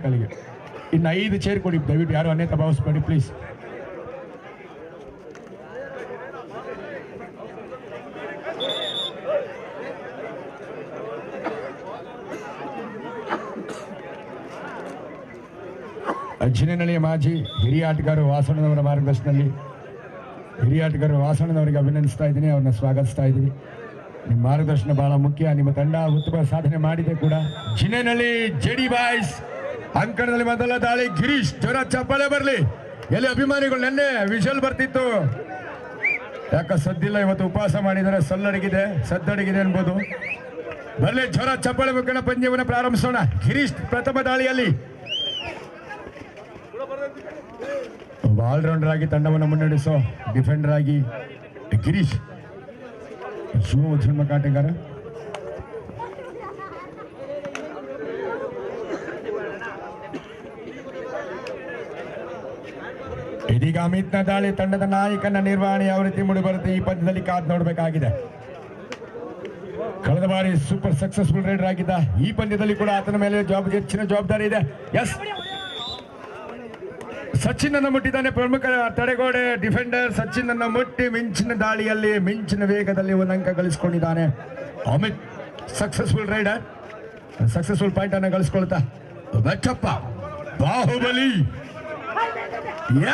ಸರ್ಕಲ್ಗೆ. ಇನ್ನು 5 ಚೇರ್ ಕೊಡಿ ದಯವಿಟ್ಟು, ಯಾರು ಅನ್ಯತಾ ಭಾವಿಸ್ಬೇಡಿ ಪ್ಲೀಸ್. ಜಿನೇನಹಳ್ಳಿಯ ಮಾಜಿ ಹಿರಿಯ ಆಟಗಾರರು ವಾಸಣ್ಣನವರ ಮಾರ್ಗದರ್ಶನದಲ್ಲಿ ಹಿರಿಯ ಆಟಗಾರರು ವಾಸಣ್ಣನವರಿಗೆ ಅಭಿನಂದಿಸ್ತಾ ಇದ್ದೀನಿ, ಅವ್ರನ್ನ ಸ್ವಾಗತಿಸ್ತಾ ಇದ್ದೀನಿ. ನಿಮ್ಮ ಮಾರ್ಗದರ್ಶನ ಬಹಳ ಮುಖ್ಯ. ನಿಮ್ಮ ತಂಡ ಉತ್ತಮ ಸಾಧನೆ ಮಾಡಿದೆ ಕೂಡ. ಜಿನೇನಹಳ್ಳಿ ಜೆಡಿ ಬಾಯ್ಸ್ ಅಂಕಣದಲ್ಲಿ ಮೊದಲ ದಾಳಿ. ಗಿರೀಶ್, ಜೋರ ಚಪ್ಪಾಳೆ ಬರಲಿ. ಎಲ್ಲಿ ಅಭಿಮಾನಿಗಳು ನೆನ್ನೆ ವಿಷಲ್ ಬರ್ತಿತ್ತು, ಯಾಕ ಸದ್ದಿಲ್ಲ, ಇವತ್ತು ಉಪವಾಸ ಮಾಡಿದರೆ ಸದ್ದಡಗಿದೆ ಅನ್ಬೋದು. ಬರಲಿ, ಜೋರ ಚಪ್ಪಾಳೆ ಮುಖೇನ ಪಂದ್ಯವನ್ನು ಪ್ರಾರಂಭಿಸೋಣ. ಗಿರೀಶ್ ಪ್ರಥಮ ದಾಳಿಯಲ್ಲಿ ಆಲ್ರೌಂಡರ್ ಆಗಿ ತಂಡವನ್ನು ಮುನ್ನಡೆಸೋ ಡಿಫೆಂಡರ್ ಆಗಿ ಗಿರೀಶ್ ಯುವ ಉದ್ಯಮ ಆಟಗಾರ. ಇದೀಗ ಅಮಿತ್ನ ದಾಳಿ. ತಂಡದ ನಾಯಕನ ನಿರ್ವಹಣೆ ಯಾವ ರೀತಿ ಮೂಡಿಬರುತ್ತೆ ಈ ಪಂದ್ಯದಲ್ಲಿ ಕಾದು ನೋಡಬೇಕಾಗಿದೆ. ಕಳೆದ ಬಾರಿ ಸೂಪರ್ ಸಕ್ಸಸ್ಫುಲ್ ರೈಡರ್ ಆಗಿದ್ದ. ಈ ಪಂದ್ಯದಲ್ಲಿ ಕೂಡ ಆತನ ಮೇಲೆ ಹೆಚ್ಚಿನ ಜವಾಬ್ದಾರಿ ಇದೆ. ಎಸ್, ಸಚಿನ್ ಅನ್ನು ಮುಟ್ಟಿದ್ದಾನೆ. ಪ್ರಮುಖ ತಡೆಗೋಡೆ ಡಿಫೆಂಡರ್ ಸಚಿನ್ ಅನ್ನು ಮುಟ್ಟಿ ಮಿಂಚಿನ ದಾಳಿಯಲ್ಲಿ ಮಿಂಚಿನ ವೇಗದಲ್ಲಿ ಒಂದು ಅಂಕ ಗಳಿಸಿಕೊಂಡಿದ್ದಾನೆ Amit. Successful raider, successful point ಅನ್ನು ಗಳಿಸಿಕೊಳ್ತಾ ಬೆಟ್ಟಪ್ಪ ಬಾಹುಬಲಿ.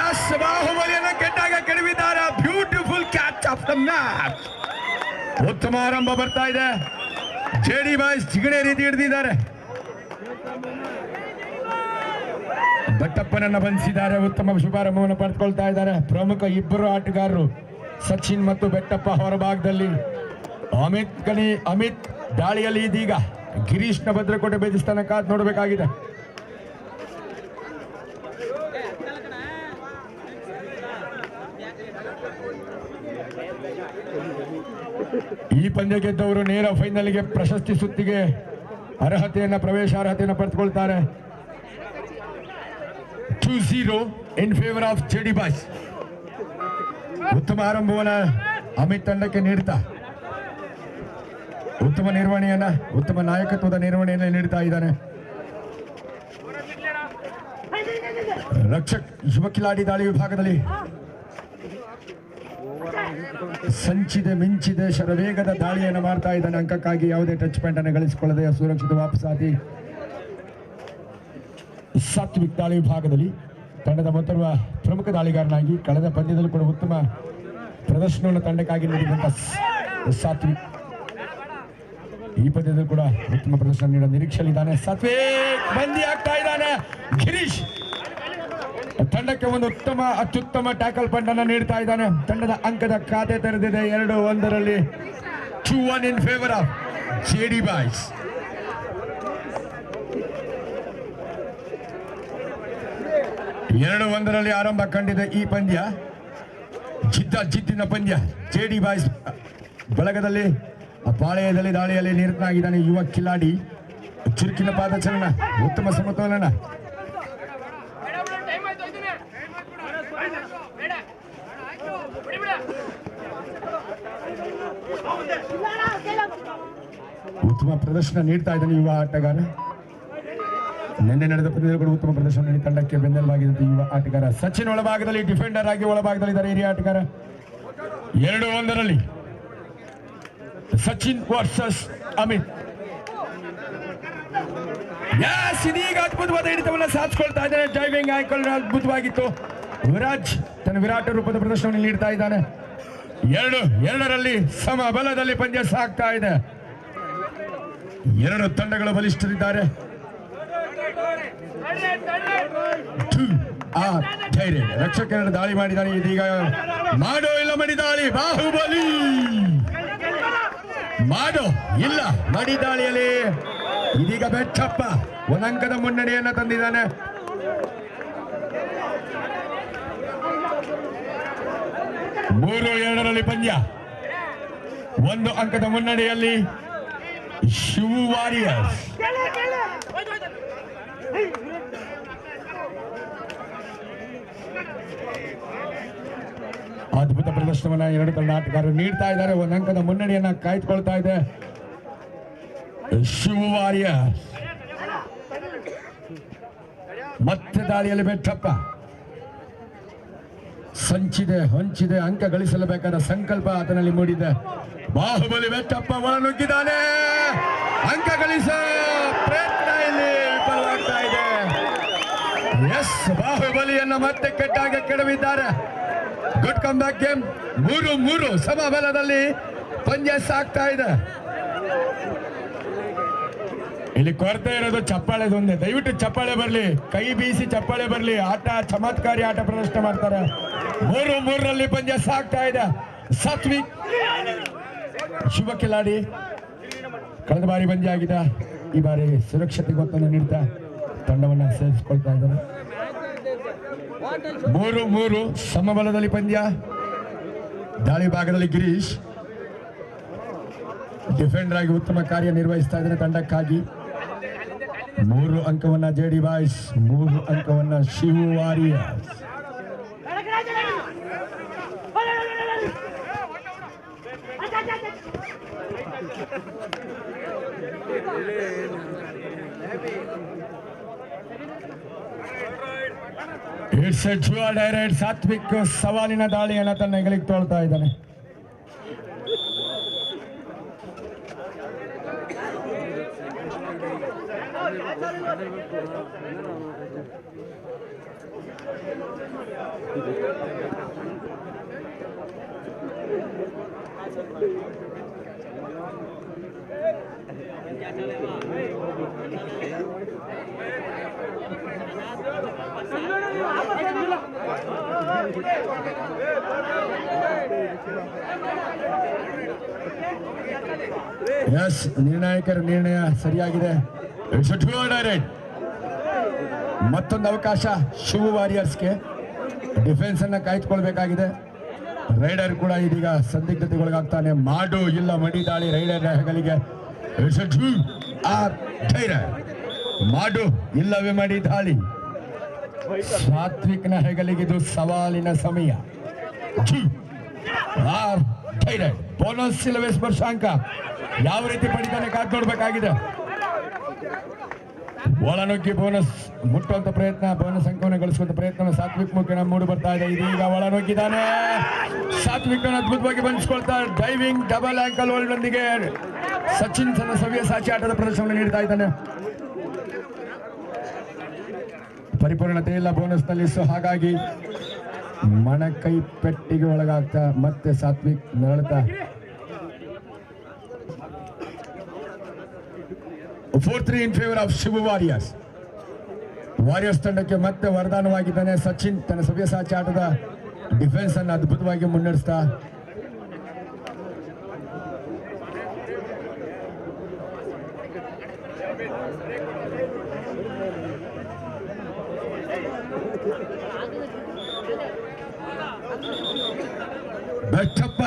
ಎಸ್, ಬಾಹುಬಲಿಯನ್ನು ಕೆಟ್ಟಾಗ ಕೆಡವಿದ್ದಾರೆ. Beautiful catch of the match. ಉತ್ತಮ ಆರಂಭ ಬರ್ತಾ ಇದೆ. ಜೆಡಿ ಬಾಯ್ಸ್ ಜಿಗಣೆ ರೀತಿ ಹಿಡಿದಿದ್ದಾರೆ. ಬೆಟ್ಟಪ್ಪನನ್ನ ಬಂಧಿಸಿದ್ದಾರೆ. ಉತ್ತಮ ಶುಭಾರಂಭವನ್ನು ಪಡೆದುಕೊಳ್ತಾ ಇದ್ದಾರೆ. ಪ್ರಮುಖ ಇಬ್ಬರು ಆಟಗಾರರು ಸಚಿನ್ ಮತ್ತು ಬೆಟ್ಟಪ್ಪ ಹೊರಭಾಗದಲ್ಲಿ. ಅಮಿತ್ ದಾಳಿಯಲ್ಲಿ ಇದೀಗ ಗಿರೀಶ್ನ ಭದ್ರಕೋಟೆ ಬೇಧಿಸ್ತಾನ ಕಾದು ನೋಡಬೇಕಾಗಿದೆ. ಈ ಪಂದ್ಯ ಗೆದ್ದವರು ನೇರ ಫೈನಲ್ಗೆ ಪ್ರಶಸ್ತಿ ಸುತ್ತಿಗೆ ಪ್ರವೇಶಾರ್ಹತೆಯನ್ನು ಪಡೆದುಕೊಳ್ತಾರೆ. 2-0 in favor of JD boys. ಉತ್ತಮ ಆರಂಭವನ್ನ ಅಮಿತ್ ತಂಡಕ್ಕೆ ನೀಡ್ತಾ ಉತ್ತಮ ನಾಯಕತ್ವದ ನಿರ್ವಹಣೆಯನ್ನು ನೀಡ್ತಾ ಇದ್ದಾನೆ. ರಕ್ಷಕ್ ಯುವ ಕಿಲಾಡಿ ದಾಳಿ ವಿಭಾಗದಲ್ಲಿ ಮಿಂಚಿದೆ ಶರವೇಗದ ದಾಳಿಯನ್ನು ಮಾಡ್ತಾ ಇದ್ದಾನೆ. ಅಂಕಕ್ಕಾಗಿ ಯಾವುದೇ ಟಚ್ ಪಾಯಿಂಟ್ ಅನ್ನು ಗಳಿಸಿಕೊಳ್ಳದೆ ಸುರಕ್ಷಿತ ವಾಪಸಾತಿ. ಸಾತ್ವಿಕ್ ದಾಳಿ ವಿಭಾಗದಲ್ಲಿ ತಂಡದ ಮೊದಲ ಪ್ರಮುಖ ದಾಳಿಗಾರನಾಗಿ ಕಳೆದ ಪಂದ್ಯದಲ್ಲೂ ಕೂಡ ಉತ್ತಮ ಪ್ರದರ್ಶನವನ್ನು ತಂಡಕ್ಕಾಗಿ ನೀಡಿದಂತ ಸಾತ್ವಿಕ್ ಈ ಪಂದ್ಯದಲ್ಲೂ ಕೂಡ ಉತ್ತಮ ಪ್ರದರ್ಶನ ನೀಡುವ ನಿರೀಕ್ಷೆಯಲ್ಲಿದ್ದಾನೆ. ಸಾತ್ವಿಕ್ ಬಂದಿ ಆಗ್ತಾ ಇದ್ದಾನೆ. ಗಿರೀಶ್ ತಂಡಕ್ಕೆ ಒಂದು ಅತ್ಯುತ್ತಮ ಟ್ಯಾಕಲ್ ಪಾಯಿಂಟ್ ಅನ್ನು ನೀಡ್ತಾ ಇದ್ದಾನೆ. ತಂಡದ ಅಂಕದ ಖಾತೆ ತೆರೆದಿದೆ 2-1 2-1 in favor of JD boys. ಆರಂಭ ಕಂಡಿದೆ ಈ ಪಂದ್ಯ. ಜಿದ್ದಿನ ಪಂದ್ಯ. ಜೆಡಿ ಬಾಯ್ಸ್ ಬಳಗದಲ್ಲಿ ಪಾಳೆಯದಲ್ಲಿ ದಾಳಿಯಲ್ಲಿ ನಿರತನಾಗಿದ್ದಾನೆ ಯುವ ಕಿಲಾಡಿ. ಚುರುಕಿನ ಪಾದಚಲನ, ಉತ್ತಮ ಸಮತೋಲನ. ಉತ್ತಮ ಪ್ರದರ್ಶನ ನೀಡ್ತಾ ಇದ್ದಾನೆ ಯುವ ಆಟಗಾರ. ನಿನ್ನೆ ನಡೆದ ಪಂದ್ಯದಲ್ಲಿ ಕೂಡ ಉತ್ತಮ ಪ್ರದರ್ಶನ ನೀಡಿ ತಂಡಕ್ಕೆ ಬೆನ್ನೆಲುಬಾಗಿದ್ದಂತೆ ಯುವ ಆಟಗಾರ ಸಚಿನ್. ಒಳಭಾಗದಲ್ಲಿ ಡಿಫೆಂಡರ್ ಆಗಿ ಒಳಭಾಗದಲ್ಲಿದ್ದಾರೆ ಹಿರಿಯ ಆಟಗಾರ. 2-1 ಸಚಿನ್ ವರ್ಸಸ್ ಅಮಿತ್. ಇದೀಗ ಅದ್ಭುತವಾದ ಹಿಡಿತವನ್ನು ಸಾಧಿಸಿಕೊಳ್ತಾ ಇದ್ದಾನೆ. ಡ್ರೈವಿಂಗ್ ಆಯ್ಕೊಳ್ಳಲು ಅದ್ಭುತವಾಗಿತ್ತು. ವಿರಾಜ್ ತನ್ನ ವಿರಾಟ ರೂಪದ ಪ್ರದರ್ಶನವನ್ನು ನೀಡ್ತಾ ಇದ್ದಾನೆ. 2-2 ಸಮಬಲದಲ್ಲಿ ಪಂದ್ಯ ಸಾಗ್ತಾ ಇದೆ. ಎರಡು ತಂಡಗಳು ಬಲಿಷ್ಠರಿದ್ದಾರೆ. ರಕ್ಷಕರನ್ನು ದಾಳಿ ಮಾಡಿದ್ದಾನೆ. ಇದೀಗ ಮಾಡೋ ಇಲ್ಲ ಮಡಿ ದಾಳಿ. ಬಾಹುಬಲಿ ಮಾಡೋ ಇಲ್ಲ ಮಡಿ ದಾಳಿಯಲ್ಲಿ ಇದೀಗ ಬೆಟ್ಟಪ್ಪ ಒಂದಂಕದ ಮುನ್ನಡೆಯನ್ನು ತಂದಿದ್ದಾನೆ. ಮೂರು 2 ಪಂದ್ಯ. 1 ಅಂಕದ ಮುನ್ನಡೆಯಲ್ಲಿ ಶಿವ ವಾರಿಯರ್ಸ್. ಅದ್ಭುತ ಪ್ರದರ್ಶನವನ್ನ 2 ತಂಡ ಆಟಗಾರರು ನೀಡ್ತಾ ಇದ್ದಾರೆ. 1 ಅಂಕದ ಮುನ್ನಡೆಯನ್ನ ಕಾಯ್ದುಕೊಳ್ತಾ ಇದೆ ಶಿವ ವಾರಿಯರ್ಸ್. ಮತ್ತೆ ದಾಳಿಯಲ್ಲಿ ಬೆಟ್ಟಪ್ಪ. ಸಂಚಿದೆ ಹೊಂಚಿದೆ ಅಂಕ ಗಳಿಸಲೇಬೇಕಾದ ಸಂಕಲ್ಪ ಆತನಲ್ಲಿ ಮೂಡಿದೆ. ಬಾಹುಬಲಿ ಬೆಟ್ಟಪ್ಪ ಒಳನುಗ್ಗಿದ್ದಾನೆ. ಅಂಕ ಗಳಿಸ ಪ್ರಯತ್ನ ಇಲ್ಲಿ ವಿಫಲವಾಗ್ತಾ ಇದೆ. ಎಸ್, ಬಾಹುಬಲಿಯನ್ನ ಮತ್ತೆ ಕೆಟ್ಟಾಗ ಕೆಡವಿದ್ದಾರೆ. Good comeback game. 3-3 ಸಮಬಲದಲ್ಲಿ ಪಂದ್ಯ ಸಾಗ್ತಾ ಇದೆ. ಇಲ್ಲಿ ಕೊರತೆ ಇರೋದು ಚಪ್ಪಾಳೆದೊಂದೇ. ದಯವಿಟ್ಟು ಚಪ್ಪಾಳೆ ಬರಲಿ, ಕೈ ಬೀಸಿ ಚಪ್ಪಾಳೆ ಬರಲಿ. ಆಟ ಚಮತ್ಕಾರಿ ಆಟ ಪ್ರದರ್ಶನ ಮಾಡ್ತಾರೆ. 3-3 ಪಂದ್ಯ ಸಾಗ್ತಾ ಇದೆ. ಸಾತ್ವಿಕ್ ಶುಭ ಕಿಲಾಡಿ. ಕಳೆದ ಬಾರಿ ಪಂದ್ಯ ಆಗಿದೆ. ಈ ಬಾರಿ ಸುರಕ್ಷತೆ ಗೊತ್ತನ್ನು ನೀಡ್ತಾ ತಂಡವನ್ನು ಸೇರಿಸಿಕೊಳ್ತಾ ಇದ್ದಾರೆ. 3-3 ಸಮಬಲದಲ್ಲಿ ಪಂದ್ಯ. ದಾಳಿ ಭಾಗದಲ್ಲಿ ಗಿರೀಶ್ ಡಿಫೆಂಡರ್ ಆಗಿ ಉತ್ತಮ ಕಾರ್ಯ ನಿರ್ವಹಿಸ್ತಾ ಇದ್ದಾರೆ ತಂಡಕ್ಕಾಗಿ. 3 ಅಂಕವನ್ನ ಜೆಡಿ ಬಾಯ್ಸ್, 3 ಅಂಕವನ್ನ ಶಿವು ವಾರಿಯರ್ಸ್. ಇಟ್ಸ್ ಎ ಜುವಾ ಡೈರೆಕ್ಟ್. ಸಾತ್ವಿಕ್ ಸವಾಲಿನ ದಾಳಿಯನ್ನ ತನ್ನ ಹೆಗಲಿಗೆ ತೋಳ್ತಾ ಇದ್ದಾನೆ. ಎಸ್, ನಿರ್ಣಾಯಕರ ನಿರ್ಣಯ ಸರಿಯಾಗಿದೆ. ಇಟ್ಸ್ ಎ ಜುವಾ ಡೈರೆಕ್ಟ್. ಮತ್ತೊಂದು ಅವಕಾಶ ಶಿವು ವಾರಿಯರ್ಸ್ಗೆ. ಡಿಫೆನ್ಸ್ ಅನ್ನ ಕಾಯ್ದುಕೊಳ್ಬೇಕಾಗಿದೆ. ರೈಡರ್ ಕೂಡ ಇದೀಗ ಸಂದಿಗ್ಧತೆಗೊಳಗಾಗ್ತಾನೆ. ಮಾಡು ಇಲ್ಲ ಮಡಿ ದಾಳಿ ರೈಡರ್ ಹೆಗಲಿಗೆ. ಇಟ್ಸ್ ಎ ಜುವಾ ಡೈರೆಕ್ಟ್. ಮಾಡು ಇಲ್ಲವೇ ಮಡಿ ದಾಳಿ. ಸಾತ್ವಿಕ್ನ ಹೆಗಲಿಗಿದು ಸವಾಲಿನ ಸಮಯ. ಡೈರೆಕ್ಟ್ ಬೋನಸ್ ಇಲ್ಲವೇ ಸ್ಪರ್ಶಾಂಕ ಯಾವ ರೀತಿ ಪಡಿತಾನೆ ಕಾದ್ ನೋಡ್ಬೇಕಾಗಿದೆ. ಒಳನುಗ್ಗಿ ಬೋನಸ್ ಮುಟ್ಟುವಂತ ಪ್ರಯತ್ನ, ಬೋನಸ್ ಅಂಕವನ್ನು ಗಳಿಸುವಂತ ಪ್ರಯತ್ನ ಸಾತ್ವಿಕ್ ಮುಖೇನ ಮೂಡಿ ಬರ್ತಾ ಇದೆ. ಇದೀಗ ಒಳನುಗ್ಗಿದ್ದಾನೆ. ಸಾತ್ವಿಕ್ ಅದ್ಭುತವಾಗಿ ಬಂಧಿಸಿಕೊಳ್ತಾರೆ. ಡೈವಿಂಗ್ ಡಬಲ್ ಆಂಕಲ್ ಹೋಲ್ಡ್ನೊಂದಿಗೆ ಸಚಿನ್ ತನ್ನ ಸವ್ಯ ಸಾಚಿ ಆಟದ ಪ್ರದರ್ಶನವನ್ನು ನೀಡ್ತಾ ಇದ್ದಾನೆ. ಪರಿಪೂರ್ಣತೆ ಇಲ್ಲ ಬೋನಸ್ ನಲ್ಲಿ. ಸೊ ಹಾಗಾಗಿ ಮಣಕೈ ಪೆಟ್ಟಿಗೆ ಒಳಗಾಗ್ತಾ ಮತ್ತೆ ಸಾತ್ವಿಕ್ ನರಳುತ್ತಾ 4-3 in favour of Shivu warriors. Warriors ತಂಡಕ್ಕೆ ಮತ್ತೆ ವರದಾನವಾಗಿದ್ದಾನೆ ಸಚಿನ್. ತನ್ನ ಸವ್ಯಸಾಚಿ ಆಟದ ಡಿಫೆನ್ಸ್ ಅನ್ನು ಅದ್ಭುತವಾಗಿ ಮುನ್ನಡೆಸ್ತಾ ಬೆಟ್ಟಪ್ಪ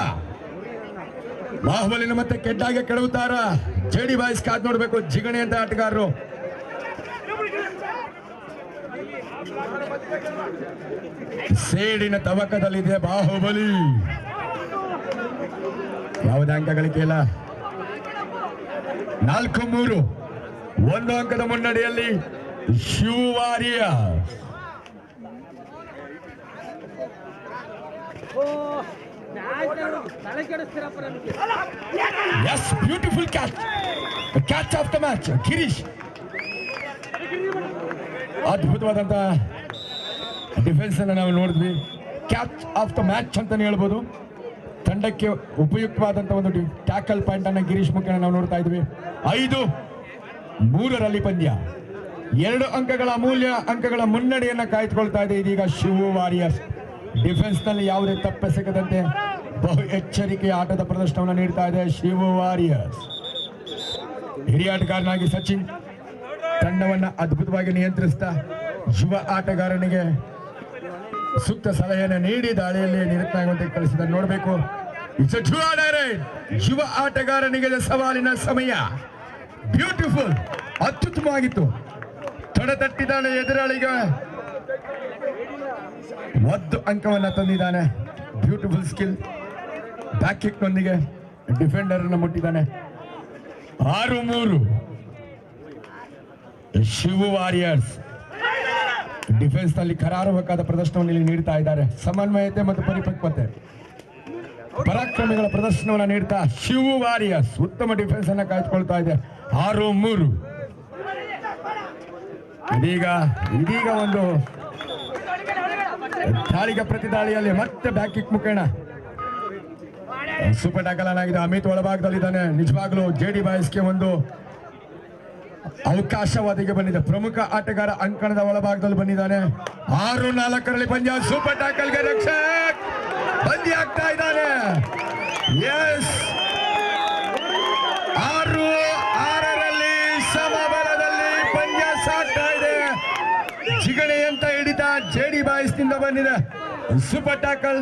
ಬಾಹುಬಲಿನ ಮತ್ತೆ ಕೆಟ್ಟಾಗೆ ಕೆಡವುತ್ತಾರ. ಜೆಡಿ ಬಾಯ್ಸ್ ಕಾದ್ ನೋಡ್ಬೇಕು. ಜಿಗಣೆ ಅಂತ ಆಟಗಾರರು. ಸೇಡಿನ ತವಕದಲ್ಲಿದೆ ಬಾಹುಬಲಿ. ಯಾವುದೇ ಅಂಕ ಗಳಿಕೆ ಇಲ್ಲ. 4-3 1 ಅಂಕದ ಮುನ್ನಡೆಯಲ್ಲಿ Shivu warriors. Yes, beautiful catch. The catch of the match. Girish ಅದ್ಭುತವಾದಂತ ಡಿಫೆನ್ಸ್ ಅನ್ನು ನಾವು ನೋಡಿದ್ವಿ. ಕ್ಯಾಚ್ ಆಫ್ ದ ಮ್ಯಾಚ್ ಅಂತಾನೆ ಹೇಳ್ಬೋದು. ತಂಡಕ್ಕೆ ಉಪಯುಕ್ತವಾದಂತ ಒಂದು ಟ್ಯಾಕಲ್ ಪಾಯಿಂಟ್ ಅನ್ನ ಗಿರೀಶ್ ಮುಖೇನ ನಾವು ನೋಡ್ತಾ ಇದ್ವಿ. 5-3 ಪಂದ್ಯ. 2 ಅಂಕಗಳ ಅಮೂಲ್ಯ ಅಂಕಗಳ ಮುನ್ನಡೆಯನ್ನ ಕಾಯ್ದುಕೊಳ್ತಾ ಇದೆ ಇದೀಗ ಶಿವು ವಾರಿಯರ್ಸ್. ಡಿಫೆನ್ಸ್ ನಲ್ಲಿ ಯಾವುದೇ ತಪ್ಪೆಸಗದಂತೆ ಬಹು ಎಚ್ಚರಿಕೆಯ ಆಟದ ಪ್ರದರ್ಶನವನ್ನು ನೀಡ್ತಾ ಇದೆ ಶಿವು ವಾರಿಯರ್ಸ್. ಹಿರಿಯ ಆಟಗಾರನಾಗಿ ಸಚಿನ್ ತಂಡವನ್ನ ಅದ್ಭುತವಾಗಿ ನಿಯಂತ್ರಿಸ್ತಾ ಯುವ ಆಟಗಾರನಿಗೆ ಸೂಕ್ತ ಸಲಹೆಯನ್ನು ನೀಡಿ ದಾಳಿಯಲ್ಲಿ ನಿರತನಾಗುವಂತೆ ಕಳಿಸಿದ ನೋಡಬೇಕು. ಯುವ ಆಟಗಾರನಿಗೆ ಸವಾಲಿನ ಸಮಯ. ಬ್ಯೂಟಿಫುಲ್, ಅತ್ಯುತ್ತಮವಾಗಿತ್ತು. ತೊಡೆತಟ್ಟಿದ್ದಾನೆ ಎದುರಾಳಿಗೆ. 1 ಅಂಕವನ್ನ ತಂದಿದ್ದಾನೆ. Beautiful skill. ಬ್ಯಾಕ್ ಕಿಕ್ ನೊಂದಿಗೆ ಡಿಫೆಂಡರ್ ಅನ್ನು ಮುಟ್ಟಿದ್ದಾನೆ. 6-3 ಶಿವು ವಾರಿಯರ್ಸ್. ಡಿಫೆನ್ಸ್ ನಲ್ಲಿ ಕರಾರುವಕ್ಕಾದ ಪ್ರದರ್ಶನವನ್ನು ಇಲ್ಲಿ ನೀಡ್ತಾ ಇದ್ದಾರೆ. ಸಮನ್ವಯತೆ ಮತ್ತು ಪರಿಪಕ್ವತೆ, ಪರಾಕ್ರಮಿಗಳ ಪ್ರದರ್ಶನವನ್ನು ನೀಡ್ತಾ ಶಿವ ವಾರಿಯರ್ಸ್ ಉತ್ತಮ ಡಿಫೆನ್ಸ್ ಅನ್ನ ಕಾಯ್ದುಕೊಳ್ತಾ ಇದೆ. 6-3. ಇದೀಗ ಒಂದು ದಾಳಿಗೆ ಪ್ರತಿದಾಳಿಯಲ್ಲಿ ಮತ್ತೆ ಬ್ಯಾಕ್ ಕಿಕ್ ಮುಖೇಣ ಸೂಪರ್ ಟ್ಯಾಕಲ್ ಆಗಿದೆ. ಅಮಿತ್ ಒಳಭಾಗದಲ್ಲಿದ್ದಾನೆ. ನಿಜವಾಗ್ಲೂ ಜೆಡಿ ಬಾಯ್ಸ್ಗೆ ಒಂದು ಅವಕಾಶವಾದಿಗೆ ಬಂದಿದೆ. ಪ್ರಮುಖ ಆಟಗಾರ ಅಂಕಣದ ಒಳಭಾಗದಲ್ಲಿ ಬಂದಿದ್ದಾನೆ. 6-4 ಪಂದ್ಯ. ಸೂಪರ್ ಟ್ಯಾಕಲ್ಗೆ ರಕ್ಷಕ್ ಬಂದಿ ಆಗ್ತಾ ಇದ್ದಾನೆ. ಎಸ್, 6-6 ಸಮಬಲದಲ್ಲಿ ಪಂದ್ಯ ಸಾಗ್ತಾ ಇದೆ. ಜಿಗಣೆಯಂತ ಹಿಡಿತ ಜೆಡಿ ಬಾಯ್ಸ್ ನಿಂದ ಬಂದಿದೆ. ಸೂಪರ್ ಟ್ಯಾಕಲ್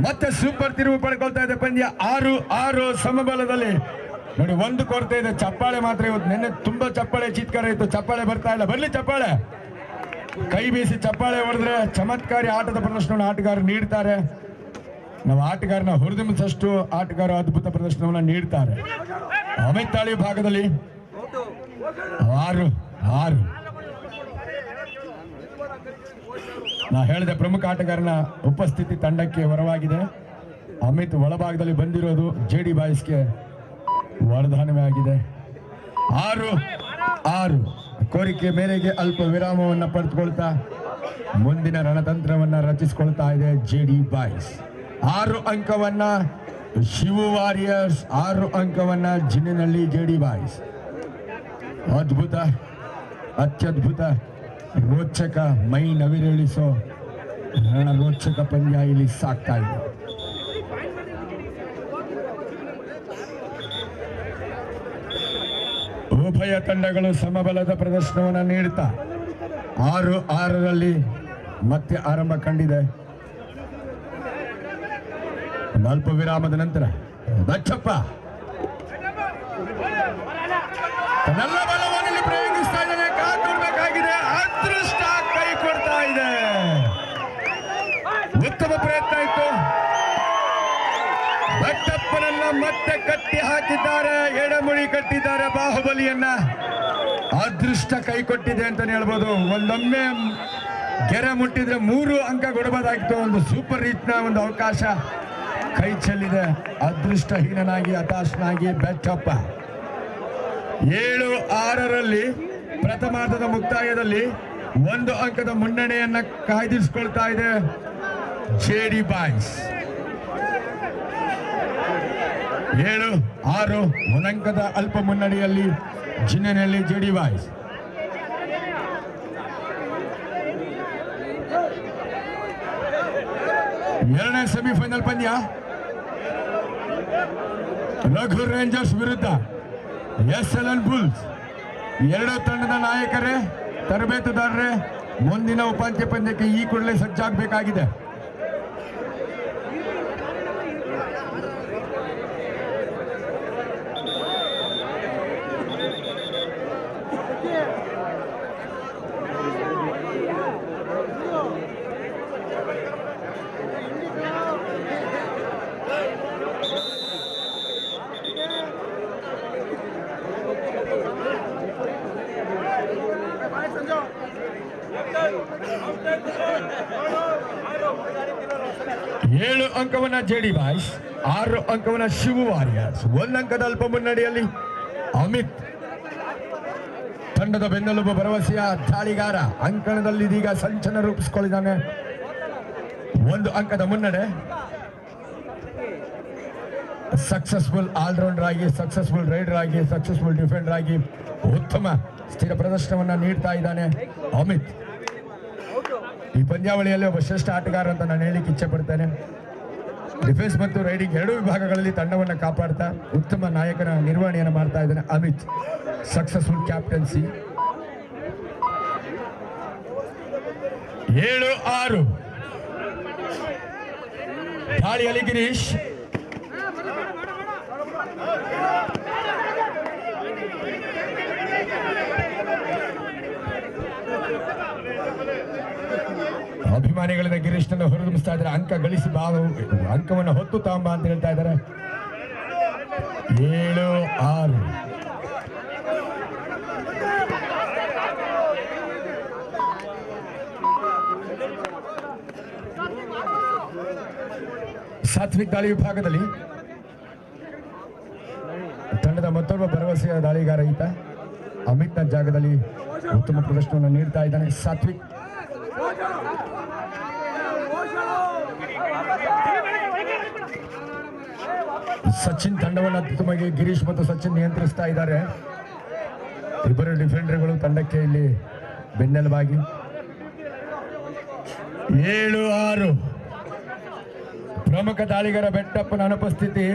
ಮತ್ತೆ ಸೂಪರ್ ತಿರುವು ಪಡ್ಕೊಳ್ತಾ ಇದೆ ಪಂದ್ಯ. 6-6 ಸಮಬಲದಲ್ಲಿ. ನೋಡಿ, ಒಂದು ಕೊರತೆ ಇದೆ, ಚಪ್ಪಾಳೆ ಮಾತ್ರ. ಇವತ್ತು ನಿನ್ನೆ ತುಂಬಾ ಚಪ್ಪಾಳೆ ಚೀತ್ಕಾರ ಇತ್ತು, ಚಪ್ಪಾಳೆ ಬರ್ತಾ ಇಲ್ಲ. ಬರ್ಲಿ ಚಪ್ಪಾಳೆ, ಕೈ ಬೀಸಿ ಚಪ್ಪಾಳೆ ಹೊಡೆದ್ರೆ ಚಮತ್ಕಾರಿ ಆಟದ ಪ್ರದರ್ಶನವನ್ನು ಆಟಗಾರರು ನೀಡ್ತಾರೆ. ನಾವು ಆಟಗಾರನ ಹುರಿದುಂಬಿಸಷ್ಟು ಆಟಗಾರರು ಅದ್ಭುತ ಪ್ರದರ್ಶನವನ್ನು ನೀಡ್ತಾರೆ. ಅಮಿತ್ ತಾಳಿ ಭಾಗದಲ್ಲಿ 6-6. ನಾ ಹೇಳಿದ ಪ್ರಮುಖ ಆಟಗಾರನ ಉಪಸ್ಥಿತಿ ತಂಡಕ್ಕೆ ವರವಾಗಿದೆ. ಅಮಿತ್ ಒಳಭಾಗದಲ್ಲಿ ಬಂದಿರೋದು ಜೆಡಿ ಬಾಯ್ಸ್ಗೆ ವರದಾನವೇ ಆಗಿದೆ. 6-6 ಕೋರಿಕೆ ಮೇರೆಗೆ ಅಲ್ಪ ವಿರಾಮವನ್ನು ಪಡೆದುಕೊಳ್ತಾ ಮುಂದಿನ ರಣತಂತ್ರವನ್ನ ರಚಿಸಿಕೊಳ್ತಾ ಇದೆ ಜೆಡಿ ಬಾಯ್ಸ್. 6 ಅಂಕವನ್ನ ಶಿವ ವಾರಿಯರ್ಸ್, 6 ಅಂಕವನ್ನ ಜಿನ್ನಿನಲ್ಲಿ ಜೆಡಿ ಬಾಯ್ಸ್. ಅದ್ಭುತ, ಅತ್ಯದ್ಭುತ, ರೋಚಕ, ಮೈ ನವಿರೇಳಿಸೋ ರೋಚಕ ಪಂದ್ಯ ಇಲ್ಲಿ ಸಾಕ್ತಾ ಇದೆ. ಉಭಯ ತಂಡಗಳು ಸಮಬಲದ ಪ್ರದರ್ಶನವನ್ನು ನೀಡುತ್ತಾ 6-6 ಮತ್ತೆ ಆರಂಭ ಕಂಡಿದೆ. ಅಲ್ಪ ವಿರಾಮದ ನಂತರ ಬಚ್ಚಪ್ಪ ತನ್ನೆಲ್ಲ ಬಲವನ್ನು ಪ್ರಯೋಗಿಸ್ತಾ ಇದ್ದಾನೆ. ಕಾದುರ್ಬೇಕಾಗಿದೆ. ಅದೃಷ್ಟ ಕೈ ಕೊಡ್ತಾ ಇದೆ. ಉತ್ತಮ ಪ್ರಯತ್ನ ಇತ್ತು. ಬಚ್ಚಪ್ಪನನ್ನ ಮತ್ತೆ ಕಟ್ಟಿ ಹಾಕಿದ್ದಾರೆ, ಎಡಮುಡಿ ಕಟ್ಟಿದ್ದಾರೆ ಬಾಹುಬಲಿಯನ್ನ. ಅದೃಷ್ಟ ಕೈ ಕೊಟ್ಟಿದೆ ಅಂತಾನೆ ಹೇಳ್ಬೋದು. ಒಂದೊಮ್ಮೆ ಗೆರೆ ಮುಟ್ಟಿದ್ರೆ 3 ಅಂಕ ಕೊಡಬಹುದಾಗಿತ್ತು. ಒಂದು ಸೂಪರ್ ರೀತ್ನ ಒಂದು ಅವಕಾಶ ಕೈ ಚೆಲ್ಲಿದೆ. ಅದೃಷ್ಟಹೀನನಾಗಿ ಹತಾಶನಾಗಿ ಬೆಚ್ಚಪ್ಪ. 7-6 ಪ್ರಥಮಾರ್ಧದ ಮುಕ್ತಾಯದಲ್ಲಿ 1 ಅಂಕದ ಮುನ್ನಡೆಯನ್ನ ಕಾಯ್ದಿರಿಸಿಕೊಳ್ತಾ ಇದೆ ಜೆಡಿ ಬಾಯ್ಸ್. 7-6 1 ಅಂಕದ ಅಲ್ಪ ಮುನ್ನಡೆಯಲ್ಲಿ ಜಿನ್ನಿನಲ್ಲಿ ಜೆಡಿ ಬಾಯ್ಸ್. ಎರಡನೇ ಸೆಮಿಫೈನಲ್ ಪಂದ್ಯ ರಘು ರೇಂಜರ್ಸ್ ವಿರುದ್ಧ SLN ಬುಲ್ಸ್. 2 ತಂಡದ ನಾಯಕರೇ, ತರಬೇತುದಾರರೇ ಮುಂದಿನ ಉಪಾಂತ್ಯ ಪಂದ್ಯಕ್ಕೆ ಈ ಕೂಡಲೇ ಸಜ್ಜಾಗಬೇಕಾಗಿದೆ. ಏಳು ಅಂಕವನ್ನ ಜೆಡಿ ಬಾಯ್ಸ್, 6 ಅಂಕವನ್ನ ಶಿವ ವಾರಿಯರ್ಸ್. 1 ಅಂಕದ ಅಲ್ಪ ಮುನ್ನಡೆಯಲ್ಲಿ ಅಮಿತ್ ತಂಡದ ಬೆನ್ನೆಲುಬು, ಭರವಸೆಯ ದಾಳಿಗಾರ ಅಂಕಣದಲ್ಲಿ ಇದೀಗ ಸಂಚಲನ ರೂಪಿಸಿಕೊಂಡಿದ್ದಾನೆ. 1 ಅಂಕದ ಮುನ್ನಡೆ. ಸಕ್ಸಸ್ಫುಲ್ ಆಲ್ರೌಂಡರ್ ಆಗಿ, ಸಕ್ಸಸ್ಫುಲ್ ರೈಡರ್ ಆಗಿ, ಸಕ್ಸಸ್ಫುಲ್ ಡಿಫೆಂಡರ್ ಆಗಿ ಉತ್ತಮ ಸ್ಥಿರ ಪ್ರದರ್ಶನವನ್ನ ನೀಡ್ತಾ ಇದ್ದಾನೆ ಅಮಿತ್. ಈ ಪಂದ್ಯಾವಳಿಯಲ್ಲಿ ಒಬ್ಬ ಶ್ರೇಷ್ಠ ಆಟಗಾರ ಅಂತ ನಾನು ಹೇಳಲಿಕ್ಕೆ ಇಚ್ಛೆ ಪಡ್ತೇನೆ. ಡಿಫೆನ್ಸ್ ಮತ್ತು ರೈಡಿಂಗ್ 2 ವಿಭಾಗಗಳಲ್ಲಿ ತಂಡವನ್ನು ಕಾಪಾಡ್ತಾ ಉತ್ತಮ ನಾಯಕನ ನಿರ್ವಹಣೆಯನ್ನು ಮಾಡ್ತಾ ಇದ್ದಾನೆ ಅಮಿತ್. Successful captaincy. 7-6 ದಾಳಿಯಲ್ಲಿ ಗಿರೀಶ್. ಅಭಿಮಾನಿಗಳಿಂದ ಗಿರೀಶ್ನನ್ನು ಹೊರದುಂಬಿಸ್ತಾ ಇದ್ದಾರೆ. ಅಂಕ ಗಳಿಸಿ ಅಂಕವನ್ನು ಹೊತ್ತು ತಾಂಬ ಅಂತ ಹೇಳ್ತಾ ಇದ್ದಾರೆ. 7-6 7-6 ಸಾತ್ವಿಕ್ ದಾಳಿ ವಿಭಾಗದಲ್ಲಿ ತಂಡದ ಮತ್ತೊಬ್ಬ ಭರವಸೆಯ ದಾಳಿಗಾರ ಈತ ಅಮಿತ್ನ ಜಾಗದಲ್ಲಿ ಉತ್ತಮ ಪ್ರದರ್ಶನವನ್ನು ನೀಡ್ತಾ ಇದ್ದಾನೆ ಸಾತ್ವಿಕ್. ಸಚಿನ್ ತಂಡವನ್ನು ಅತ್ಯುತ್ತಮವಾಗಿ ಗಿರೀಶ್ ಮತ್ತು ಸಚಿನ್ ನಿಯಂತ್ರಿಸ್ತಾ ಇದ್ದಾರೆ. ಇಬ್ಬರು ಡಿಫೆಂಡರ್ಗಳು ತಂಡಕ್ಕೆ ಇಲ್ಲಿ ಬೆನ್ನೆಲುಬಾಗಿ 7-6 ಪ್ರಮುಖ ದಾಳಿಗಾರ ಬೆಟ್ಟಪ್ಪನ ಅನುಪಸ್ಥಿತಿ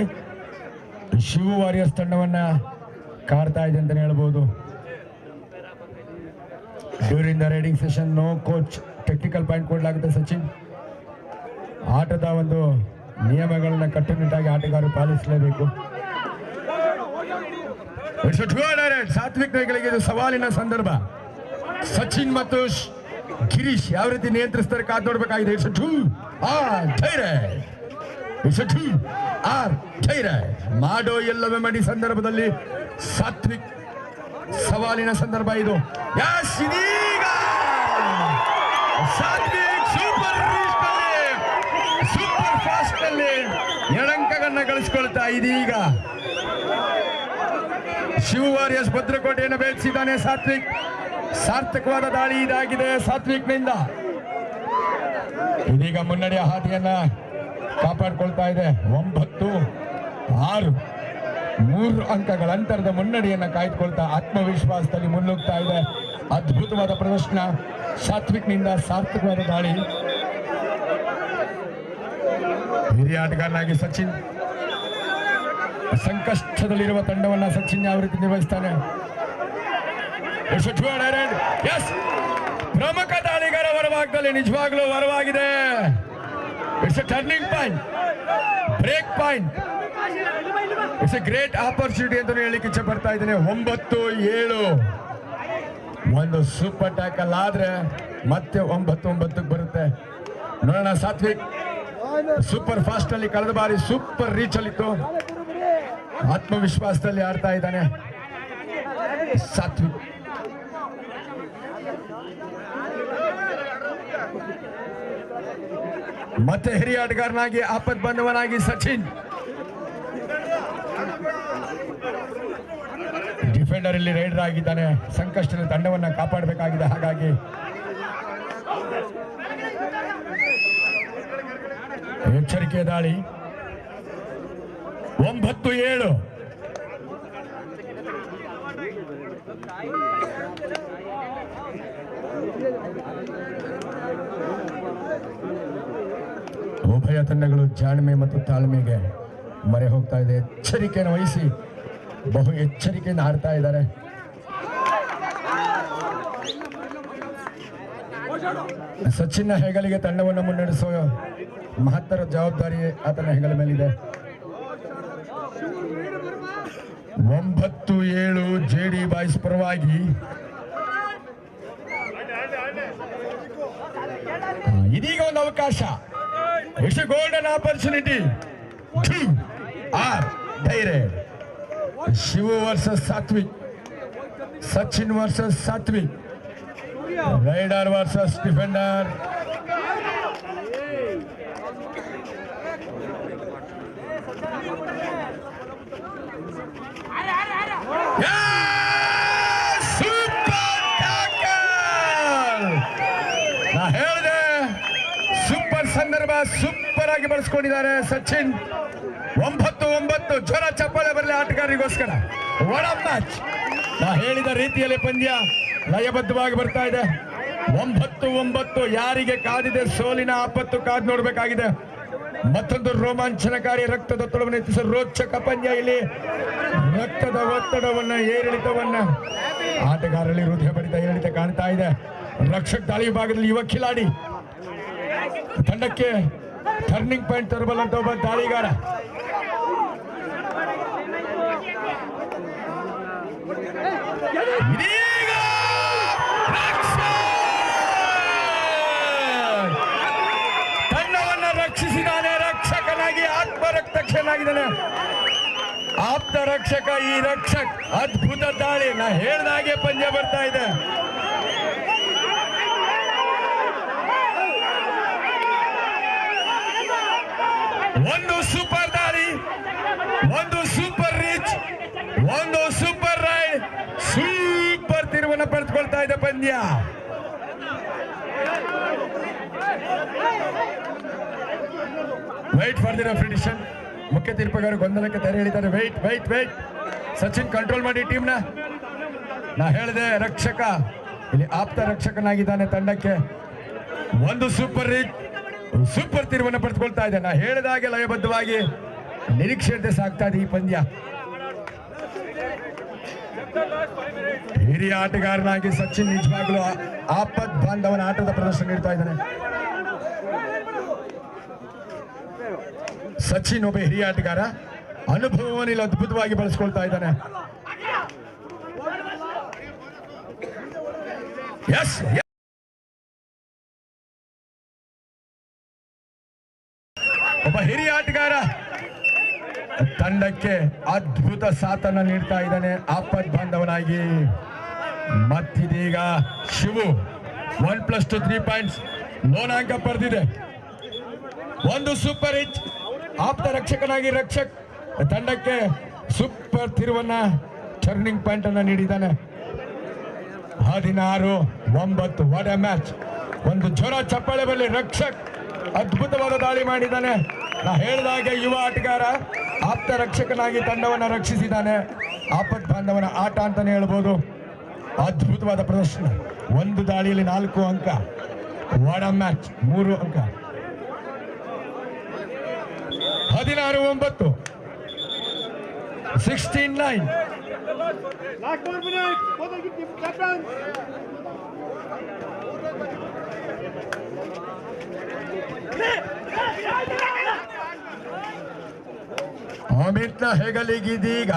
ಶಿವ ವಾರಿಯರ್ಸ್ ತಂಡವನ್ನ ಕಾಡ್ತಾ ಇದೆ ಅಂತ ಹೇಳ್ಬೋದು. During the raiding session no coach technical point ಕೊಡಲಾಗುತ್ತೆ. ಸಚಿನ್ ಆಟದ ಒಂದು ನಿಯಮಗಳನ್ನ ಕಟ್ಟುನಿಟ್ಟಾಗಿ ಆಟಗಾರರು ಪಾಲಿಸಲೇಬೇಕು. ಸಾತ್ವಿಕ್ ಗಳಿಗೆ ಇದು ಸವಾಲಿನ ಸಂದರ್ಭ. ಸಚಿನ್ ಮತ್ತು ಗಿರೀಶ್ ಯಾವ ರೀತಿ ನಿಯಂತ್ರಿಸ್ತಾರೆ ಕಾದು ನೋಡ್ಬೇಕಾಗಿದೆ. ಮಾಡೋ ಎಲ್ಲವೇ ಮಾಡಿ ಸಂದರ್ಭದಲ್ಲಿ ಸಾತ್ವಿಕ್ ಸವಾಲಿನ ಸಂದರ್ಭ ಇದು. ಸಾತ್ವಿಕ್ ಸೂಪರ್ ಫಾಸ್ಟ್ ನಲ್ಲಿ ಎಳಂಕಗಳನ್ನ ಗಳಿಸಿಕೊಳ್ತಾ ಇದೀಗ ಶಿವ ವಾರಿಯರ್ಸ್ ಭದ್ರಕೋಟೆಯನ್ನು ಬೇಯಿಸಿದ್ದಾನೆ ಸಾತ್ವಿಕ್. ಸಾರ್ಥಕವಾದ ದಾಳಿ ಇದಾಗಿದೆ ಸಾತ್ವಿಕ್ ನಿಂದ. ಇದೀಗ ಮುನ್ನಡೆಯ ಹಾದಿಯನ್ನ ಕಾಪಾಡಿಕೊಳ್ತಾ ಇದೆ. 9-6 3 ಅಂಕಗಳ ಅಂತರದ ಮುನ್ನಡೆಯನ್ನ ಕಾಯ್ದುಕೊಳ್ತಾ ಆತ್ಮವಿಶ್ವಾಸದಲ್ಲಿ ಮುನ್ನುಗ್ತಾ ಇದೆ. ಅದ್ಭುತವಾದ ಪ್ರದರ್ಶನ ಸಾತ್ವಿಕ್ ನಿಂದ. ಸಾರ್ಥಕವಾದ ದಾಳಿ. ಹಿರಿಯ ಆಟಗಾರನಾಗಿ ಸಚಿನ್ ಸಂಕಷ್ಟದಲ್ಲಿರುವ ತಂಡವನ್ನ ಸಚಿನ್ ಯಾವ ರೀತಿ ನಿರ್ವಹಿಸ್ತಾನೆ. ಪ್ರಮುಖ ದಾಳಿಗಾರ ವರವಾಗದಲ್ಲಿ ನಿಜವಾಗ್ಲೂ ವರವಾಗಿದೆ. It's a turning point, break point. It's a great opportunity ಅಂತ ಹೇಳಿಕ್ಕೆ ಇಚ್ಛೆ ಪಡ್ತಾ ಇದ್ದೇನೆ. 9-7 ಒಂದು ಸೂಪರ್ ಟ್ಯಾಕಲ್ ಆದ್ರೆ ಮತ್ತೆ 9-9 ಬರುತ್ತೆ. ನೋಡೋಣ. ಸಾತ್ವಿಕ್ ಸೂಪರ್ ಫಾಸ್ಟ್ ಅಲ್ಲಿ ಕಳೆದ ಬಾರಿ ಸೂಪರ್ ರೀಚ್ ಅಲ್ಲಿತ್ತು. ಆತ್ಮವಿಶ್ವಾಸದಲ್ಲಿ ಆಡ್ತಾ ಇದ್ದಾನೆ ಸಾತ್ವಿಕ್. ಮತ್ತೆ ಹಿರಿಯ ಆಟಗಾರನಾಗಿ ಆಪತ್ ಬಂಧವನಾಗಿ ಸಚಿನ್. ಡಿಫೆಂಡರ್ ಇಲ್ಲಿ ರೈಡರ್ ಆಗಿದ್ದಾನೆ. ಸಂಕಷ್ಟದ ತಂಡವನ್ನ ಕಾಪಾಡಬೇಕಾಗಿದೆ. ಹಾಗಾಗಿ ಎಚ್ಚರಿಕೆ ದಾಳಿ. 9-7 ಉಭಯ ತಂಡಗಳು ಜಾಣ್ಮೆ ಮತ್ತು ತಾಳ್ಮೆಗೆ ಮೊರೆ ಹೋಗ್ತಾ ಇದೆ. ಎಚ್ಚರಿಕೆಯನ್ನು ವಹಿಸಿ ಬಹು ಎಚ್ಚರಿಕೆಯಿಂದ ಆಡ್ತಾ ಇದ್ದಾರೆ. ಸಚಿನ್ನ ಹೆಗಲಿಗೆ ತಂಡವನ್ನು ಮುನ್ನಡೆಸುವ ಮಹತ್ತರ ಜವಾಬ್ದಾರಿ ಆತನ ಹೆಗಲ ಮೇಲಿದೆ. 9-7 ಜೆಡಿ ಬಾಯ್ಸ್ ಪರವಾಗಿ. ಇದೀಗ ಒಂದು ಅವಕಾಶ. It's a golden opportunity. Shiva versus Satvik, Sachin versus Satvik, raider versus defender. ನಾ ಹೇಳಿದೆ ಸೂಪರ್ ಸಂದರ್ಭ, ಸೂಪರ್ ಆಗಿ ಬಳಸ್ಕೊಂಡಿದ್ದಾರೆ ಸಚಿನ್. 9-9 ಜ್ವರ ಚಪ್ಪಾಳೆ ಬರಲಿ ಆಟಗಾರರಿಗೋಸ್ಕರ. ಒಳ ಮ್ಯಾಚ್. ನಾ ಹೇಳಿದ ರೀತಿಯಲ್ಲಿ ಪಂದ್ಯ ಲಯಬದ್ಧವಾಗಿ ಬರ್ತಾ ಇದೆ. 9-9 ಯಾರಿಗೆ ಕಾದಿದೆ ಸೋಲಿನ ಆಪತ್ತು ಕಾದು ನೋಡಬೇಕಾಗಿದೆ. ಮತ್ತೊಂದು ರೋಮಾಂಚನಕಾರಿ ರಕ್ತದೊತ್ತಡವನ್ನು ಹೆಚ್ಚಿಸುವ ರೋಚಕ ಪಂದ್ಯ. ಇಲ್ಲಿ ರಕ್ತದ ಒತ್ತಡವನ್ನ ಏರಿಳಿತವನ್ನ ಆಟಗಾರರಲ್ಲಿ ಹೃದಯ ಬಡಿತ ಏರಿಳಿತ ಕಾಣ್ತಾ ಇದೆ. ರಕ್ಷಕ ದಾಳಿ ವಿಭಾಗದಲ್ಲಿ ಯುವ ಖಿಲಾಡಿ ತಂಡಕ್ಕೆ ಟರ್ನಿಂಗ್ ಪಾಯಿಂಟ್ ತರಬಲ್ಲಂತ ಒಬ್ಬ ದಾಳಿಗಾರ. ತಂಡವನ್ನ ರಕ್ಷಿಸಿದಾನೆ. ರಕ್ಷಕನಾಗಿ ಆತ್ಮರಕ್ಷಕನಾಗಿದ್ದಾನೆ. ಆಪ್ತ ರಕ್ಷಕ ಈ ರಕ್ಷಕ್. ಅದ್ಭುತ ದಾಳಿ. ನಾ ಹೇಳ್ದಾಗೆ ಪಂದ್ಯ ಬರ್ತಾ ಇದೆ. ಒಂದು ಸೂಪರ್ ದಾಳಿ, ಒಂದು ಸೂಪರ್ ರೀಚ್, ಒಂದು ಸೂಪರ್ ರೈಡ್, ಸೂಪರ್ ತಿರುವನ್ನು ಪಡೆದುಕೊಳ್ತಾ ಇದೆ ಪಂದ್ಯ. Wait for the referee decision. ಮುಖ್ಯ ತೀರ್ಪುಗಾರರು ಗೊಂದಲಕ್ಕೆ ತೆರೆ ಎಳಿತಾರೆ. Wait wait wait. Sachin control ಮಾಡಿ ಟೀಮ್ನ. ನಾ ಹೇಳಿದೆ ರಕ್ಷಕ ಇಲ್ಲಿ ಆಪ್ತ ರಕ್ಷಕನಾಗಿದ್ದಾನೆ ತಂಡಕ್ಕೆ. ಒಂದು ಸೂಪರ್ ರೀಚ್, ಸೂಪರ್ ತಿರುವನ್ನು ಪಡೆದುಕೊಳ್ತಾ ಇದೆ. ನಾ ಹೇಳಿದಾಗೆ ಲಯಬದ್ಧವಾಗಿ ನಿರೀಕ್ಷೆಯಂತೆ ಸಾಗ್ತಾ ಇದೆ ಈ ಪಂದ್ಯ. ಹಿರಿಯ ಆಟಗಾರನಾಗಿ ಸಚಿನ್ ನಿಜವಾಗ್ಲೂ ಆಪತ್ ಬಾಂಧವನ ಆಟದ ಪ್ರದರ್ಶನ ನೀಡ್ತಾ ಇದ್ದಾನೆ. ಸಚಿನ್ ಒಬ್ಬ ಹಿರಿಯ ಆಟಗಾರ, ಅನುಭವವನ್ನು ಇಲ್ಲಿ ಅದ್ಭುತವಾಗಿ ಬಳಸ್ಕೊಳ್ತಾ ಇದ್ದಾನೆ. ಎಸ್, ಒಬ್ಬ ಹಿರಿಯ ಆಟಗಾರ ತಂಡಕ್ಕೆ ಅದ್ಭುತ ಸಾಥನ್ನು ನೀಡ್ತಾ ಇದ್ದಾನೆ ಆಪತ್ ಬಾಂಧವನಾಗಿ. ಮತ್ತಿದೀಗ ಶಿವು 1+2 3 ಪಾಯಿಂಟ್ಸ್ ಲೋನಾಂಕ ಪಡೆದಿದೆ. ಒಂದು ಸೂಪರ್ ಹಿಟ್, ಆಪ್ತ ರಕ್ಷಕನಾಗಿ ರಕ್ಷಕ್ ತಂಡಕ್ಕೆ ಸೂಪರ್ ತಿರುವನ್ನ ಟರ್ನಿಂಗ್ ಪಾಯಿಂಟ್ ಅನ್ನ ನೀಡಿದ್ದಾನೆ. 16-9 ವಾಟ್ ಎ ಮ್ಯಾಚ್. ಒಂದು ಜ್ವರ ಚಪ್ಪಾಳೆ ಬರಲಿ. ರಕ್ಷಕ್ ಅದ್ಭುತವಾದ ದಾಳಿ ಮಾಡಿದ್ದಾನೆ. ನಾ ಹೇಳಿದಾಗೆ ಯುವ ಆಟಗಾರ ಆಪ್ತ ರಕ್ಷಕನಾಗಿ ತಂಡವನ್ನು ರಕ್ಷಿಸಿದ್ದಾನೆ. ಆಪತ್ ಬಾಂಧವನ ಆಟ ಅಂತಾನೆ ಹೇಳ್ಬೋದು. ಅದ್ಭುತವಾದ ಪ್ರದರ್ಶನ. ಒಂದು ದಾಳಿಯಲ್ಲಿ 4 ಅಂಕ. What A match. 3 ಅಂಕ. 16-9, 16-9. Last 4 minutes. Both of you captain. ಅಮಿತ್ನ ಹೆಗಲಿಗಿದೀಗ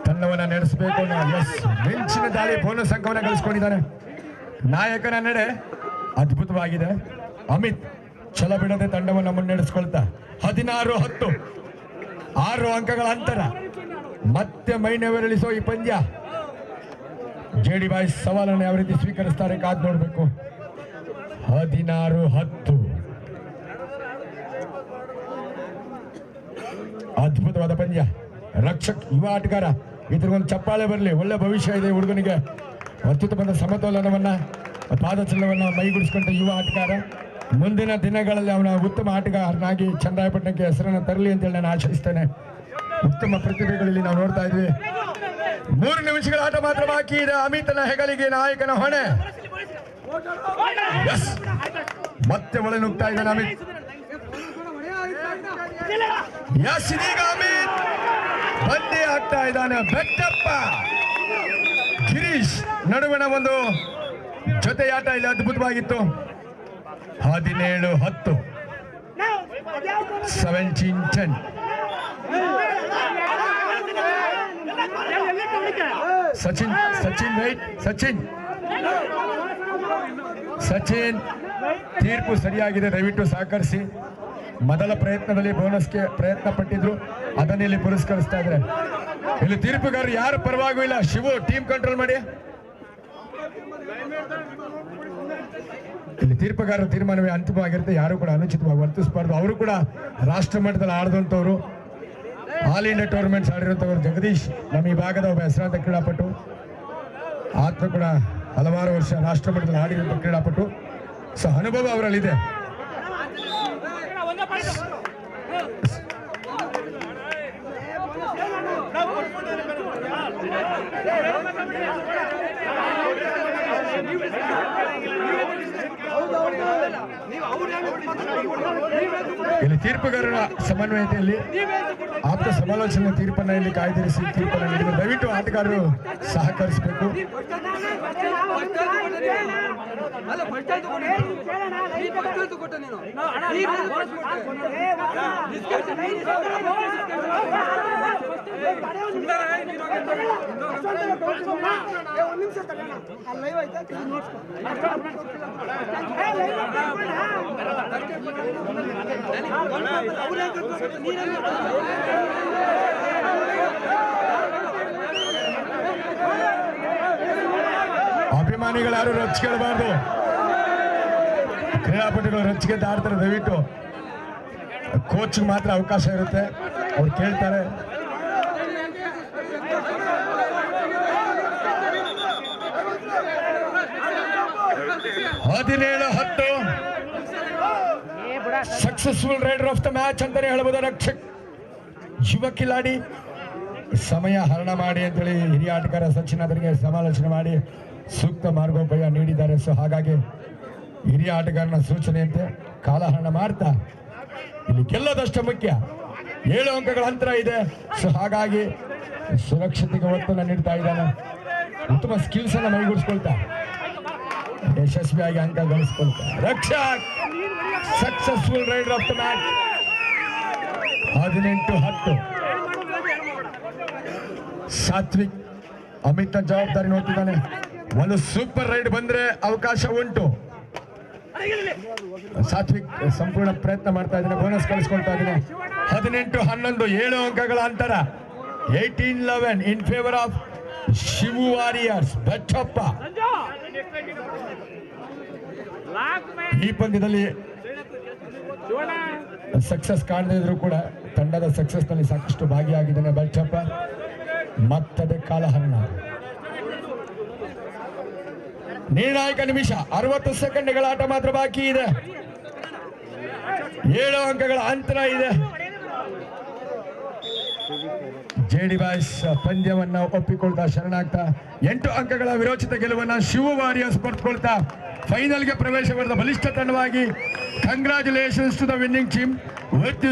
ತಂಡವನ್ನು ನಡೆಸಬೇಕು. ಎಸ್, ಮಿಂಚಿನ ದಾಳಿ ಬೋನಸ್ ಅಂಕವನ್ನು ಗಳಿಸಿಕೊಂಡಿದ್ದಾನೆ. ನಾಯಕನ ನಡೆ ಅದ್ಭುತವಾಗಿದೆ. ಅಮಿತ್ ಛಲ ಬಿಡದೆ ತಂಡವನ್ನು ಮುನ್ನಡೆಸಿಕೊಳ್ತಾ 16-10, 6 ಅಂಕಗಳ ಅಂತರ. ಮತ್ತೆ ಮೈನವಿರಳಿಸೋ ಈ ಪಂದ್ಯ. ಜೆಡಿ ಬಾಯ್ಸ್ ಸವಾಲನ್ನು ಯಾವ ರೀತಿ ಸ್ವೀಕರಿಸ್ತಾರೆ ಕಾದ್ ನೋಡಬೇಕು. 16-10, ಅದ್ಭುತವಾದ ಪಂದ್ಯ. ರಕ್ಷಕ್ ಯುವ ಆಟಗಾರ, ಇದ್ರಿಗೊಂದು ಚಪ್ಪಾಳೆ ಬರಲಿ. ಒಳ್ಳೆ ಭವಿಷ್ಯ ಇದೆ ಹುಡುಗನಿಗೆ. ಅತ್ಯುತ್ತಮದ ಸಮತೋಲನವನ್ನ ಪಾದಚಲನವನ್ನ ಮೈಗೂಡಿಸಿಕೊಂಡ ಯುವ ಆಟಗಾರ. ಮುಂದಿನ ದಿನಗಳಲ್ಲಿ ಅವನ ಉತ್ತಮ ಆಟಗಾರನಾಗಿ ಚನ್ನರಾಯಪಟ್ಟಣಕ್ಕೆ ಹೆಸರನ್ನು ತರಲಿ ಅಂತೇಳಿ ನಾನು ಆಶಿಸ್ತೇನೆ. ಉತ್ತಮ ಪ್ರತಿಭೆಗಳಲ್ಲಿ ನಾವು ನೋಡ್ತಾ ಇದ್ವಿ. 3 ನಿಮಿಷಗಳ ಆಟ ಮಾತ್ರ ಬಾಕಿ ಇದೆ. ಅಮಿತನ ಹೆಗಲಿಗೆ ನಾಯಕನ ಹೊಣೆ. ಎಸ್, ಮತ್ತೆ ಒಳ ನುಗ್ತಾ ಇದ್ದಾನೆ ಅಮಿತ್. ಎಸ್, ಇದೀಗ ಅಮಿತ್ ಬಂದೇ ಆಗ್ತಾ ಇದ್ದಾನೆ. ಬೆಟ್ಟಪ್ಪ ಗಿರೀಶ್ ನಡುವಿನ ಒಂದು ಜೊತೆಯಾಟ ಇಲ್ಲಿ ಅದ್ಭುತವಾಗಿತ್ತು. 17-10, 17-10. ಸಚಿನ್ ಸಚಿನ್ ರೈಟ್. ಸಚಿನ್ ತೀರ್ಪು ಸರಿಯಾಗಿದೆ, ದಯವಿಟ್ಟು ಸಹಕರಿಸಿ. ಮೊದಲ ಪ್ರಯತ್ನದಲ್ಲಿ ಬೋನಸ್ಗೆ ಪ್ರಯತ್ನ ಪಟ್ಟಿದ್ರು, ಅದನ್ನ ಇಲ್ಲಿ ಪುರಸ್ಕರಿಸ್ತಾ ಇದ್ದಾರೆ. ಇಲ್ಲಿ ತೀರ್ಪುಗಾರರು ಯಾರು ಪರವಾಗೂ ಇಲ್ಲ. ಶಿವು ಟೀಮ್ ಕಂಟ್ರೋಲ್ ಮಾಡಿ. ಇಲ್ಲಿ ತೀರ್ಪುಗಾರರ ತೀರ್ಮಾನವೇ ಅಂತಿಮವಾಗಿರುತ್ತೆ. ಯಾರು ಕೂಡ ಅನುಚಿತವಾಗಿ ವರ್ತಿಸಬಾರ್ದು. ಅವರು ಕೂಡ ರಾಷ್ಟ್ರ ಮಟ್ಟದಲ್ಲಿ ಆಡಿದಂಥವ್ರು, ಆಲ್ ಇಂಡಿಯಾ ಟೂರ್ನಮೆಂಟ್ಸ್ ಆಡಿರುವಂಥವ್ರು. ಜಗದೀಶ್ ನಮ್ಮ ಈ ಭಾಗದ ಒಬ್ಬ ಹೆಸರಾಂತ ಕ್ರೀಡಾಪಟು. ಆತ ಕೂಡ ಹಲವಾರು ವರ್ಷ ರಾಷ್ಟ್ರ ಮಟ್ಟದಲ್ಲಿ ಆಡಿರುವಂಥ ಕ್ರೀಡಾಪಟು. ಸೊ ಅನುಭವ ಅವರಲ್ಲಿದೆ. ಇಲ್ಲಿ ತೀರ್ಪುಗಾರರ ಸಮನ್ವಯತೆಯಲ್ಲಿ ಆಪ್ತ ಸಮಾಲೋಚನೆ ತೀರ್ಪನ್ನು ಇಲ್ಲಿ ಕಾಯ್ದಿರಿಸಿ ತೀರ್ಪನ್ನು ನೀಡಿದ. ದಯವಿಟ್ಟು ಆಟಗಾರರು ಸಹಕರಿಸಬೇಕು. ಅಭಿಮಾನಿಗಳು ಯಾರು ರೊಚ್ಚಿಗೆಳಬಾರ್ದು. ಕ್ರೀಡಾಪಟುಗಳು ರೊಚ್ಚಿಗೆ ಆಡ್ತಾರೆ. ದಯವಿಟ್ಟು ಕೋಚ್ಗೆ ಮಾತ್ರ ಅವಕಾಶ ಇರುತ್ತೆ, ಅವ್ರು ಕೇಳ್ತಾರೆ. ಹದಿನೇಳು 10 successful raider of the match ಅಂತಾನೆ ಹೇಳ್ಬೋದು. ರಕ್ಷಕ್ ಯುವ ಕಿಲಾಡಿ ಸಮಯ ಹರಣ ಮಾಡಿ ಅಂತೇಳಿ ಹಿರಿಯ ಆಟಗಾರ ಸಚಿನ್ ಅವರಿಗೆ ಸಮಾಲೋಚನೆ ಮಾಡಿ ಸೂಕ್ತ ಮಾರ್ಗೋಪಾಯ ನೀಡಿದ್ದಾರೆ. ಸೊ ಹಾಗಾಗಿ ಹಿರಿಯ ಆಟಗಾರನ ಸೂಚನೆಯಂತೆ ಕಾಲಹರಣ ಮಾಡ್ತಾ ಇಲ್ಲಿ ಗೆಲ್ಲೋದಷ್ಟು ಮುಖ್ಯ. 7 ಅಂಕಗಳ ಅಂತರ ಇದೆ. ಸೊ ಹಾಗಾಗಿ ಸುರಕ್ಷತೆಗೆ ಒತ್ತನ್ನು ನೀಡ್ತಾ ಇದ್ದಾನೆ. ಉತ್ತಮ ಸ್ಕಿಲ್ಸ್ ಅನ್ನು ಮೈಗೂಡಿಸ್ಕೊಳ್ತಾ ಯಶಸ್ವಿಯಾಗಿ ಅಂಕ ಗಳಿಸ್ಕೊಳ್ತಾ Rakshak successful raider of the match. 18-10 Satvik Amit ಜವಾಬ್ದಾರಿ ನೋಡ್ತಿದ್ದಾನೆ. ಒಂದು ಸೂಪರ್ ರೈಡ್ ಬಂದ್ರೆ ಅವಕಾಶ ಉಂಟು. ಸಾತ್ವಿಕ್ ಸಂಪೂರ್ಣ ಪ್ರಯತ್ನ ಮಾಡ್ತಾ ಇದ್ದಾನೆ, ಬೋನಸ್ ಕಳಿಸ್ಕೊಳ್ತಾ ಇದ್ದಾನೆ. 18-11 7 ಅಂಕಗಳ ಅಂತರ. 18-11 ಇನ್ favour of Shivu warriors. Bettappa ಈ ಪಂದ್ಯದಲ್ಲಿ ಸಕ್ಸಸ್ ಕಾಣದೇ ಇದ್ರು ಕೂಡ ತಂಡದ ಸಕ್ಸಸ್ ನಲ್ಲಿ ಸಾಕಷ್ಟು ಭಾಗಿಯಾಗಿದ್ದಾನೆ ಬೆಟ್ಟಪ್ಪ. ಮತ್ತದೆ ಕಾಲಹರಣ. ನಿರ್ಣಾಯಕ ನಿಮಿಷ 60 ಸೆಕೆಂಡ್ಗಳ ಆಟ ಮಾತ್ರ ಬಾಕಿ ಇದೆ. 7 ಅಂಕಗಳ ಅಂತರ ಇದೆ. ಜೆಡಿ ಬಾಯ್ಸ್ ಪಂದ್ಯವನ್ನ ಒಪ್ಪಿಕೊಳ್ತಾ ಶರಣಾಗ್ತಾ 8 ಅಂಕಗಳ ವಿರೋಚಿತ ಗೆಲುವನ್ನ ಶಿವು ವಾರಿಯರ್ಸ್ ಪಡೆದುಕೊಳ್ತಾ ಫೈನಲ್ಗೆ ಪ್ರವೇಶ ಪಡೆದ ಬಲಿಷ್ಠ ತಂಡವಾಗಿ congratulations to the winning team with